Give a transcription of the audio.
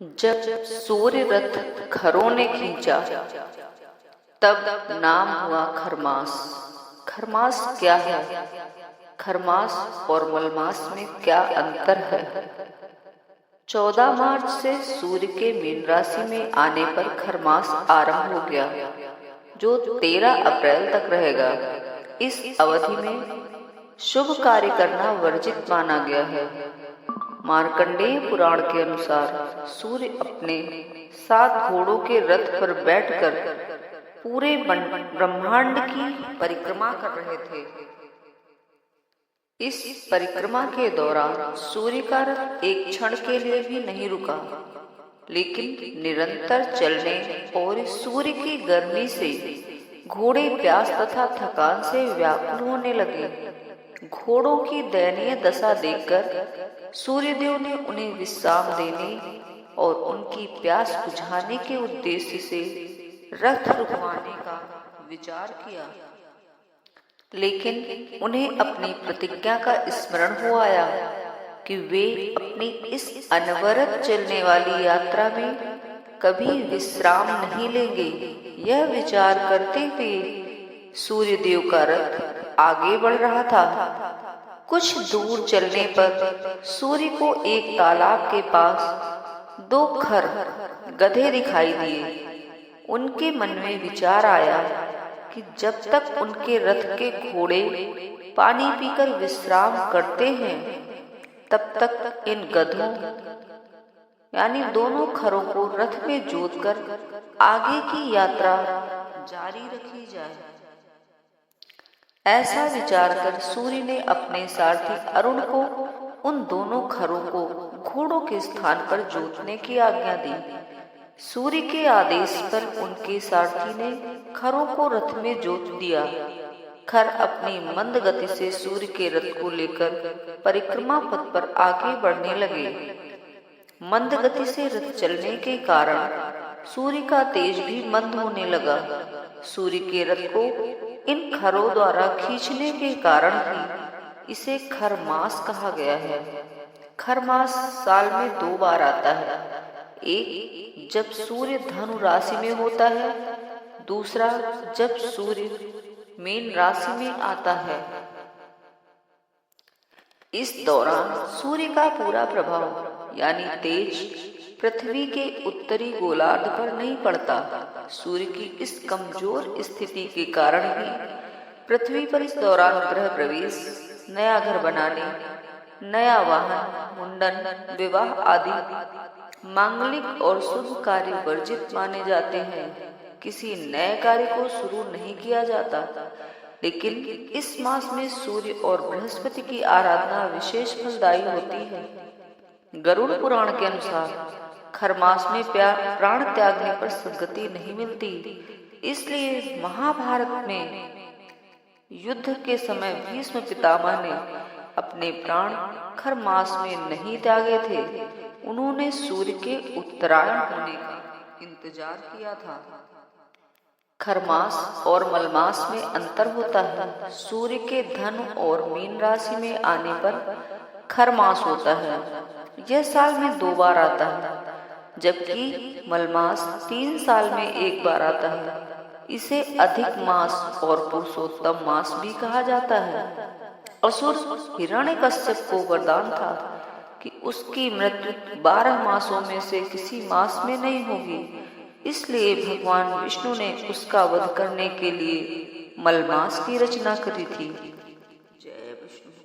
जब सूर्य रथ खरों ने खींचा तब नाम हुआ खरमास। खरमास क्या है? खरमास और मलमास में क्या अंतर है? 14 मार्च से सूर्य के मीन राशि में आने पर खरमास आरंभ हो गया, जो 13 अप्रैल तक रहेगा। इस अवधि में शुभ कार्य करना वर्जित माना गया है। मार्कंडेय पुराण के अनुसार सूर्य अपने 7 घोड़ों के रथ पर बैठकर पूरे ब्रह्मांड की परिक्रमा कर रहे थे। इस परिक्रमा के दौरान सूर्य का रथ एक क्षण के लिए भी नहीं रुका, लेकिन निरंतर चलने और सूर्य की गर्मी से घोड़े प्यास तथा थकान से व्याकुल होने लगे। घोड़ों की दयनीय दशा देखकर सूर्यदेव ने उन्हें विश्राम देने और उनकी प्यास बुझाने के उद्देश्य से रथ रुकवाने का विचार किया, लेकिन उन्हें अपनी प्रतिज्ञा का स्मरण हो आया कि वे अपनी इस अनवरत चलने वाली यात्रा में कभी विश्राम नहीं लेंगे। यह विचार करते हुए सूर्यदेव का रथ आगे बढ़ रहा था। कुछ दूर चलने पर सूर्य को एक तालाब के पास 2 खर गधे दिखाई दिए। उनके मन में विचार आया कि जब तक उनके रथ के घोड़े पानी पीकर विश्राम करते हैं, तब तक इन गधों यानी दोनों खरों को रथ में जोतकर आगे की यात्रा जारी रखी जाए। ऐसा विचार कर सूर्य ने अपने सारथी अरुण को उन दोनों खरों को घोड़ों के स्थान पर जोतने की आज्ञा दी। सूर्य के आदेश पर उनके सारथी ने खरों को रथ में जोत दिया। खर अपनी मंद गति से सूर्य के रथ को लेकर परिक्रमा पथ पर आगे बढ़ने लगे। मंद गति से रथ चलने के कारण सूर्य का तेज भी मंद होने लगा। सूर्य के रथ को इन खरों द्वारा खींचने के कारण ही इसे खरमास कहा गया है। खरमास साल में 2 बार आता है, एक जब सूर्य धनु राशि में होता है, दूसरा जब सूर्य मीन राशि में आता है। इस दौरान सूर्य का पूरा प्रभाव यानी तेज पृथ्वी के उत्तरी गोलार्ध पर नहीं पड़ता। सूर्य की इस कमजोर स्थिति के कारण ही पृथ्वी पर इस दौरान ग्रह प्रवेश, नया घर बनाने, नया वाहन, मुंडन, विवाह आदि मांगलिक और शुभ कार्य वर्जित माने जाते हैं। किसी नए कार्य को शुरू नहीं किया जाता, लेकिन इस मास में सूर्य और बृहस्पति की आराधना विशेष फलदायी होती है। गरुड़ पुराण के अनुसार खरमास में प्राण त्यागने पर सद्गति नहीं मिलती, इसलिए महाभारत में युद्ध के समय भीष्म पितामह ने अपने प्राण खरमास में नहीं त्यागे थे। उन्होंने सूर्य के उत्तरायण होने का इंतजार किया था। खरमास और मलमास में अंतर होता है। सूर्य के धनु और मीन राशि में आने पर खरमास होता है। यह साल में 2 बार आता है, जबकि मलमास 3 साल में 1 बार आता है। इसे अधिक मास और पुरुषोत्तम मास भी कहा जाता है। असुर हिरण्यकश्यप को वरदान था कि उसकी मृत्यु 12 मासों में से किसी मास में नहीं होगी, इसलिए भगवान विष्णु ने उसका वध करने के लिए मलमास की रचना करी थी। जय विष्णु।